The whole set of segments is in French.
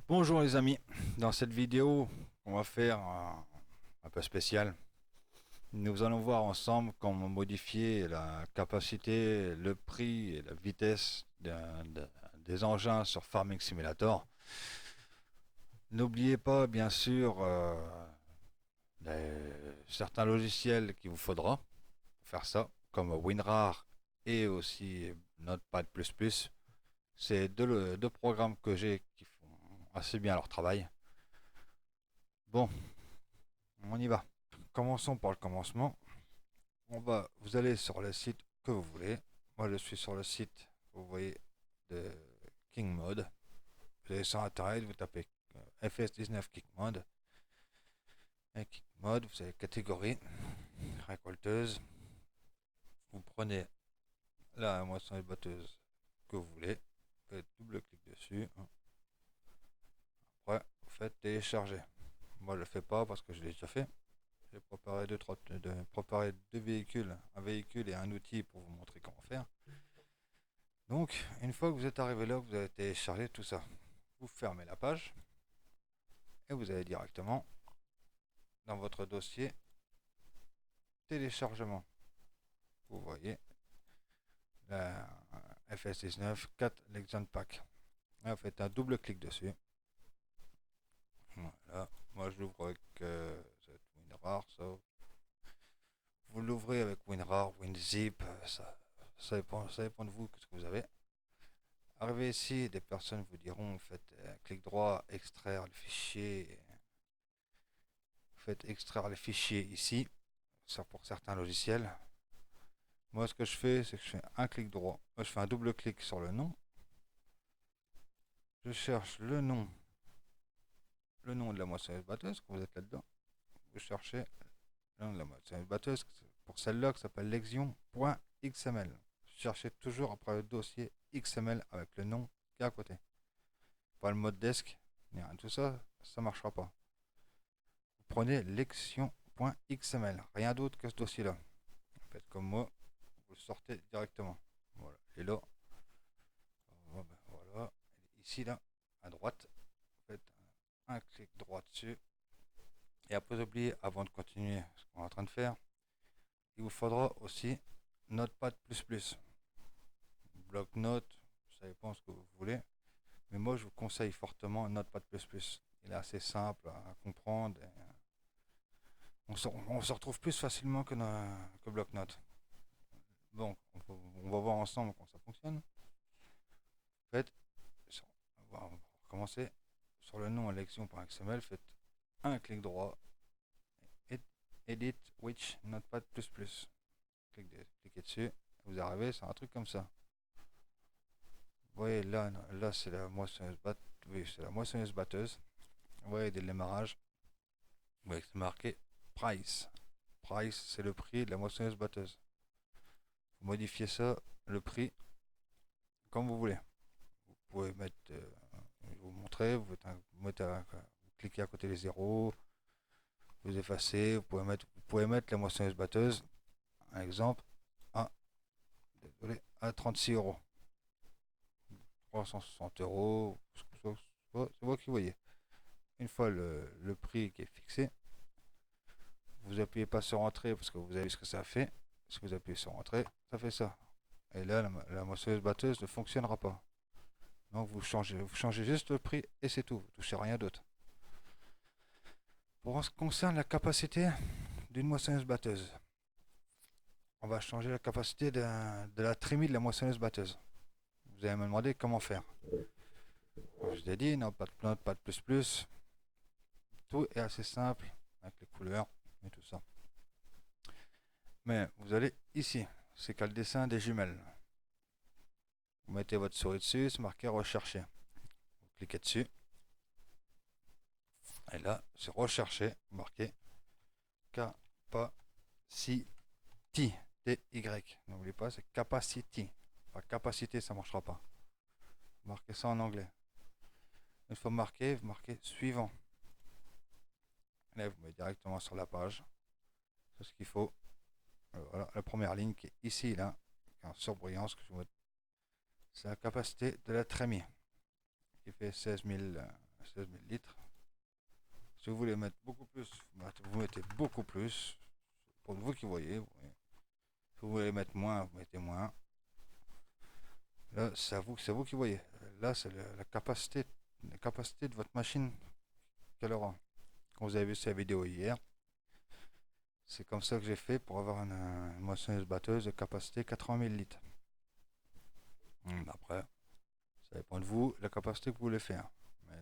Bonjour les amis, dans cette vidéo on va faire un peu spécial. Nous allons voir ensemble comment modifier la capacité, le prix et la vitesse des engins sur Farming Simulator. N'oubliez pas bien sûr certains logiciels qu'il vous faudra pour faire ça, comme WinRAR et aussi Notepad++. C'est deux programmes que j'ai qui font assez bien leur travail. Bon, on y va. Commençons par le commencement. Vous allez sur le site que vous voulez. Moi, je suis sur le site, vous voyez, de King Mode. Vous allez sur Internet, vous tapez FS19 King Mode. Et King Mode, vous avez catégorie, récolteuse. Vous prenez la moissonneuse batteuse que vous voulez. Vous faites double clic dessus. Après, vous faites télécharger. Moi, je le fais pas parce que je l'ai déjà fait. J'ai préparé préparé deux véhicules, un véhicule et un outil pour vous montrer comment faire. Donc, une fois que vous êtes arrivé là, que vous avez téléchargé tout ça, vous fermez la page et vous allez directement dans votre dossier téléchargement. Vous voyez la FS19 4 Legion Pack. Là, vous faites un double clic dessus. Voilà. Moi, je l'ouvre avec WinRAR. Ça. Vous l'ouvrez avec WinRAR, WinZip. Ça dépend de vous, ce que vous avez. Arrivé ici, des personnes vous diront, faites clic droit, extraire le fichier. Faites extraire les fichiers ici, ça pour certains logiciels. Moi, ce que je fais, c'est que je fais un clic droit. Moi, je fais un double clic sur le nom. Je cherche le nom de la moissonneuse batteuse, quand vous êtes là-dedans. Vous cherchez le nom de la moissonneuse batteuse. Pour celle-là, qui s'appelle lexion.xml. Cherchez toujours après le dossier XML avec le nom qui est à côté. Pas le mode desk, ni rien de tout ça, ça ne marchera pas. Vous prenez lexion.xml, rien d'autre que ce dossier-là. Faites comme moi, vous le sortez directement. Voilà, il est là. Voilà, ici là, à droite, faites un clic droit dessus. Et après, oubliez, avant de continuer ce qu'on est en train de faire, il vous faudra aussi Notepad++. Bloc-notes, ça dépend ce que vous voulez. Mais moi, je vous conseille fortement Notepad++. Il est assez simple à comprendre. On se retrouve plus facilement que bloc-notes. Bon, on va voir ensemble comment ça fonctionne. En fait, on va recommencer. Sur le nom élection.xml, faites un clic droit, Edit Which Notepad++. Cliquez dessus, vous arrivez sur un truc comme ça. Vous voyez là c'est la moissonneuse batteuse. Oui, c'est la moissonneuse batteuse. Vous voyez dès le démarrage, vous voyez que c'est marqué Price. Price, c'est le prix de la moissonneuse batteuse. Vous modifiez ça, le prix, comme vous voulez. Vous pouvez mettre, je vais vous montrer, vous cliquez à côté des zéros, vous effacez, vous pouvez mettre la moissonneuse batteuse, un exemple, à, désolé, à 36 euros. 360 euros, c'est vous qui voyez. Une fois le prix qui est fixé, vous appuyez pas sur entrée parce que vous avez vu ce que ça fait. Si vous appuyez sur entrée, ça fait ça. Et là, la moissonneuse batteuse ne fonctionnera pas. Donc vous changez juste le prix et c'est tout. Vous ne touchez rien d'autre. Pour ce qui concerne la capacité d'une moissonneuse batteuse, on va changer la capacité de la trémie de la moissonneuse batteuse. Vous allez me demander comment faire. Comme je l'ai dit, non, pas de plainte, pas de plus. Tout est assez simple avec les couleurs et tout ça. Mais vous allez ici, c'est qu'à le dessin des jumelles. Vous mettez votre souris dessus, c'est marqué rechercher. Vous cliquez dessus. Et là, c'est rechercher, marqué capacity. TY. N'oubliez pas, c'est capacity. Pas capacité, ça ne marchera pas. Marquez ça en anglais. Une fois marqué, vous marquez suivant. Et là, vous mettez directement sur la page. C'est ce qu'il faut. Voilà, la première ligne qui est ici, là, en surbrillance, c'est la capacité de la trémie, qui fait 16 000, 16 millilitres. Si vous voulez mettre beaucoup plus, vous mettez beaucoup plus. Pour vous qui voyez. Si vous voulez mettre moins, vous mettez moins. Là, c'est vous qui voyez. Là, c'est la capacité de votre machine qu'elle aura. Quand vous avez vu cette vidéo hier, c'est comme ça que j'ai fait pour avoir une moissonneuse batteuse de capacité 80 millilitres. Après, ça dépend de vous, la capacité que vous voulez faire. Mais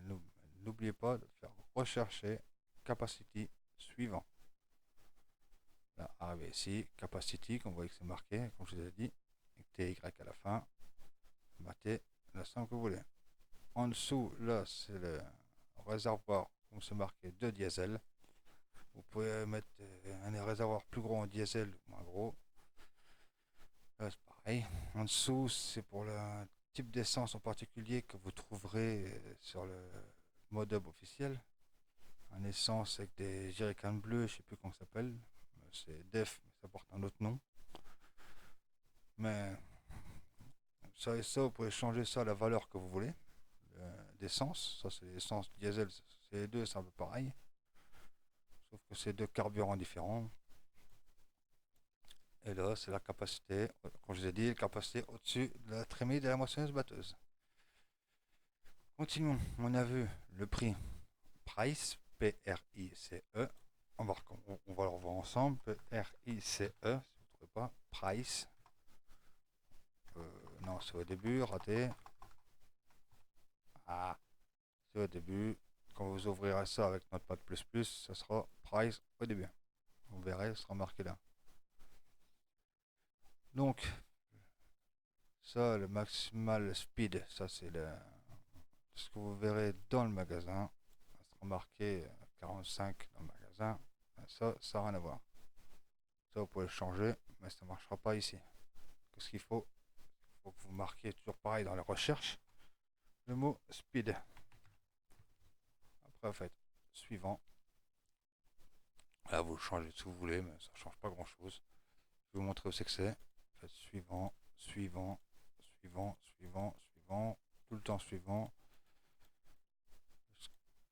n'oubliez pas de faire rechercher capacity suivant. Là, arrivé ici, capacity, comme vous voyez que c'est marqué, comme je vous ai dit, avec TY à la fin, battez la somme que vous voulez. En dessous, là, c'est le réservoir, comme c'est marqué, de diesel. Vous pouvez mettre un réservoir plus gros en diesel, moins gros. Là, c'est pareil. En dessous, c'est pour le type d'essence en particulier que vous trouverez sur le mode-hub officiel. Un essence avec des jerrycans bleus, je sais plus comment ça s'appelle. C'est DEF, mais ça porte un autre nom. Mais ça et ça, vous pouvez changer ça à la valeur que vous voulez d'essence. Ça, c'est l'essence diesel, c'est les deux, c'est un peu pareil. Sauf que c'est deux carburants différents. Et là, c'est la capacité, comme je vous ai dit, la capacité au-dessus de la trémie de la moissonneuse batteuse. Continuons. On a vu le prix Price, P-R-I-C-E. On va le revoir ensemble. P-R-I-C-E, si vous ne trouvez pas. Price. Non, c'est au début, raté. Ah, c'est au début. Quand vous ouvrirez ça avec Notepad++, ça sera Price au début. Vous verrez, ce sera marqué là. Donc, ça, le maximal speed, ça c'est ce que vous verrez dans le magasin. Ça sera marqué 45 dans le magasin. Ça n'a rien à voir. Ça, vous pouvez le changer, mais ça ne marchera pas ici. Qu'est-ce qu'il faut? Il faut que vous marquiez toujours pareil dans les recherches le mot speed. Après, vous faites suivant. Là, vous changez ce que vous voulez, mais ça ne change pas grand-chose. Je vais vous montrer où c'est que c'est. Faites suivant, suivant, suivant, suivant, suivant, tout le temps suivant.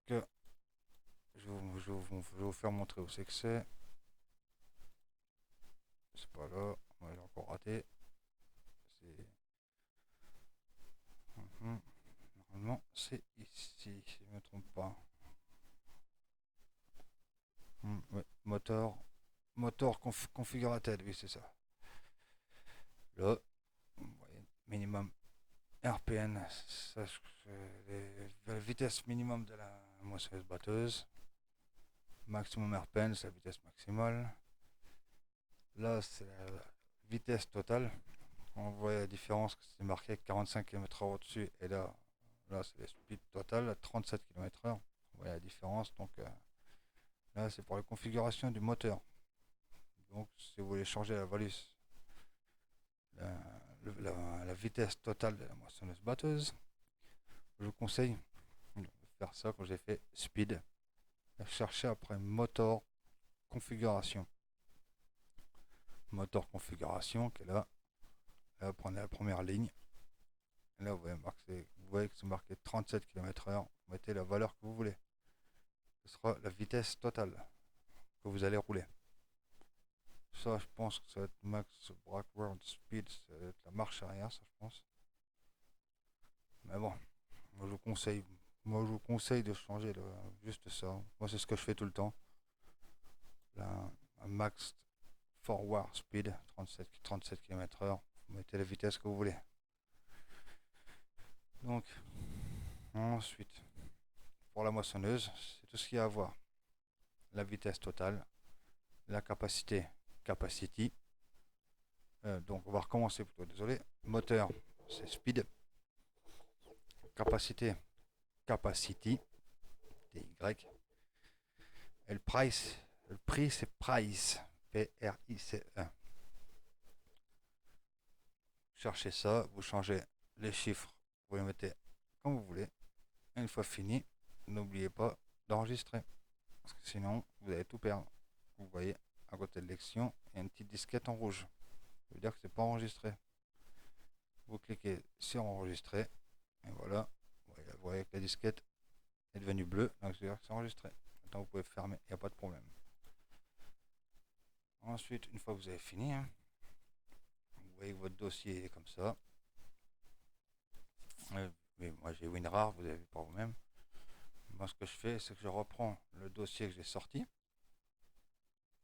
Que je vais vous faire montrer où c'est que c'est. C'est pas là. Moi, j'ai encore raté. C'est. Normalement, c'est ici, si je ne me trompe pas. Ouais. Moteur configurated, oui, c'est ça. Là, vous voyez, minimum RPN, ça, la vitesse minimum de la moissonneuse batteuse. Maximum RPN, c'est la vitesse maximale. Là, c'est la vitesse totale. On voit la différence, que c'est marqué 45 km/h au-dessus, et là c'est le speed total à 37 km/h. Vous voyez la différence. Donc là, c'est pour la configuration du moteur. Donc, si vous voulez changer la value, la vitesse totale de la moissonneuse batteuse, je vous conseille de faire ça quand j'ai fait speed. Chercher après moteur configuration. Moteur configuration qui est là. Là, prenez la première ligne. Et là, vous voyez que c'est marqué 37 km/h. Vous mettez la valeur que vous voulez. Ce sera la vitesse totale que vous allez rouler. Ça, je pense que ça va être max backward speed. Ça va être la marche arrière, ça, je pense. Mais bon, moi, je vous conseille de changer juste ça. Moi, c'est ce que je fais tout le temps. Un max forward speed, 37 km/h. Vous mettez la vitesse que vous voulez. Donc, ensuite, pour la moissonneuse, c'est tout ce qu'il y a à voir. La vitesse totale, la capacité, capacity. Donc, on va recommencer plutôt, désolé. Moteur, c'est speed. Capacité, capacity, TY. Et le prix, c'est price, P-R-I-C-E. Cherchez ça, vous changez les chiffres, vous les mettez comme vous voulez. Et une fois fini, n'oubliez pas d'enregistrer. Parce que sinon, vous allez tout perdre. Vous voyez, à côté de l'élection, il y a une petite disquette en rouge. Ça veut dire que c'est pas enregistré. Vous cliquez sur enregistrer. Et voilà, vous voyez avec la disquette est devenu bleu, donc c'est enregistré. Maintenant vous pouvez fermer, il n'y a pas de problème. Ensuite, une fois que vous avez fini, hein, vous voyez que votre dossier est comme ça. Mais moi j'ai WinRAR, vous avez vu par vous-même. Moi ce que je fais, c'est que je reprends le dossier que j'ai sorti.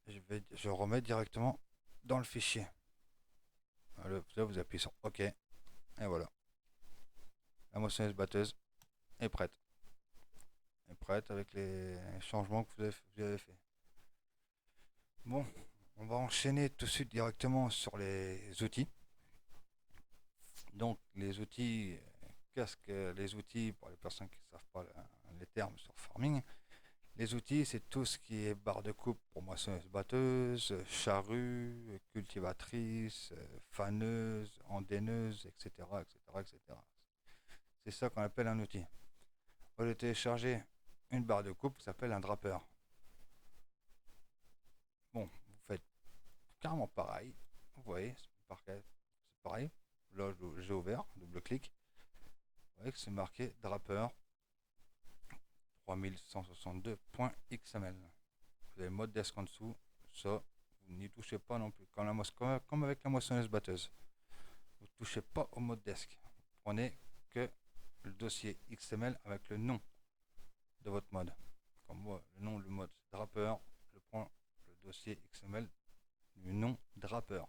Et je remets directement dans le fichier. Là, vous appuyez sur OK. Et voilà. La moissonneuse batteuse est prête. Est prête avec les changements que vous avez fait. Bon, on va enchaîner tout de suite directement sur les outils. Donc les outils, qu'est-ce que les outils pour les personnes qui ne savent pas les termes sur farming? Les outils, c'est tout ce qui est barre de coupe pour moissonneuse batteuse, charrue, cultivatrice, faneuse, andaineuse, etc., etc., etc. C'est ça qu'on appelle un outil. Vous allez télécharger une barre de coupe qui s'appelle un drapper. Bon, vous faites carrément pareil. Vous voyez, c'est pareil. Là, j'ai ouvert, double clic. Vous voyez que c'est marqué drapper 3162.xml. Vous avez le mode desk en dessous. Ça, vous n'y touchez pas non plus. Comme avec la moissonneuse batteuse. Vous ne touchez pas au mode desk. Vous prenez que le dossier XML avec le nom de votre mode. Comme moi, le nom du mode c'est Drapper. Je prends le dossier XML du nom Drapper.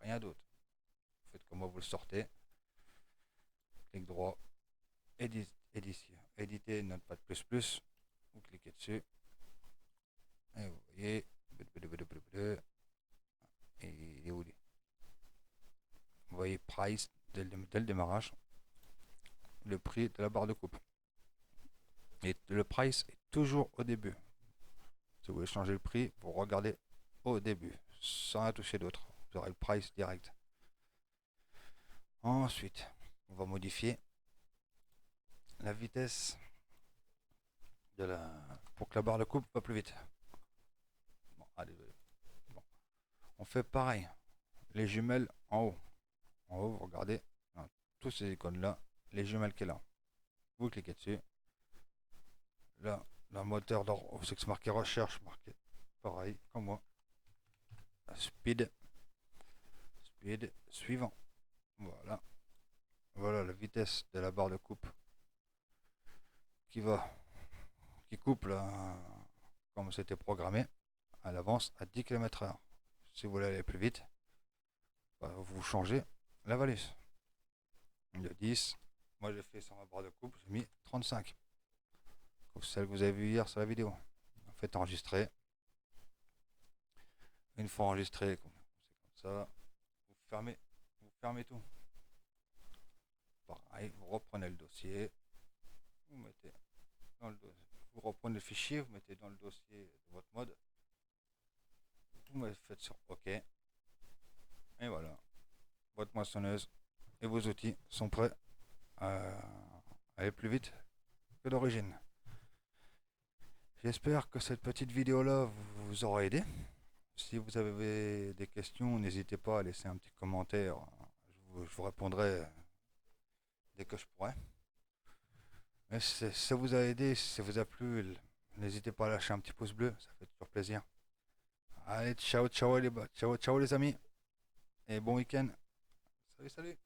Rien d'autre. Vous faites comme moi, vous le sortez. Clic droit. Éditer Notepad++. Vous cliquez dessus. Et vous voyez. Et il est où lui? Vous voyez price dès le démarrage. Le prix de la barre de coupe. Et le price est toujours au début. Si vous voulez changer le prix, vous regardez au début, sans la toucher d'autre. Vous aurez le price direct. Ensuite, on va modifier la vitesse pour que la barre de coupe va plus vite. Bon, allez, bon. On fait pareil. Les jumelles en haut. En haut, vous regardez tous ces icônes là, les jumelles qui est là. Vous cliquez dessus. Là, le moteur d'or, c'est que c'est marqué recherche, marqué pareil, comme moi. Speed suivant. Voilà. Voilà la vitesse de la barre de coupe qui coupe là, comme c'était programmé. Elle avance à 10 km/h. Si vous voulez aller plus vite, vous changez la valise. De 10. Moi j'ai fait sur ma barre de coupe, j'ai mis 35. Comme celle que vous avez vue hier sur la vidéo. Faites enregistrer. Une fois enregistré, c'est comme ça. Vous fermez tout. Pareil, vous reprenez le dossier. Vous mettez dans le dossier. Vous reprenez le fichier, vous mettez dans le dossier de votre mode. Vous faites sur OK. Et voilà. Votre moissonneuse et vos outils sont prêts à aller plus vite que d'origine. J'espère que cette petite vidéo là vous aura aidé. Si vous avez des questions, n'hésitez pas à laisser un petit commentaire. Je vous répondrai dès que je pourrai. Mais si ça vous a aidé, si ça vous a plu, n'hésitez pas à lâcher un petit pouce bleu, ça fait toujours plaisir. Allez, ciao, ciao les amis. Et bon week-end. Salut, salut.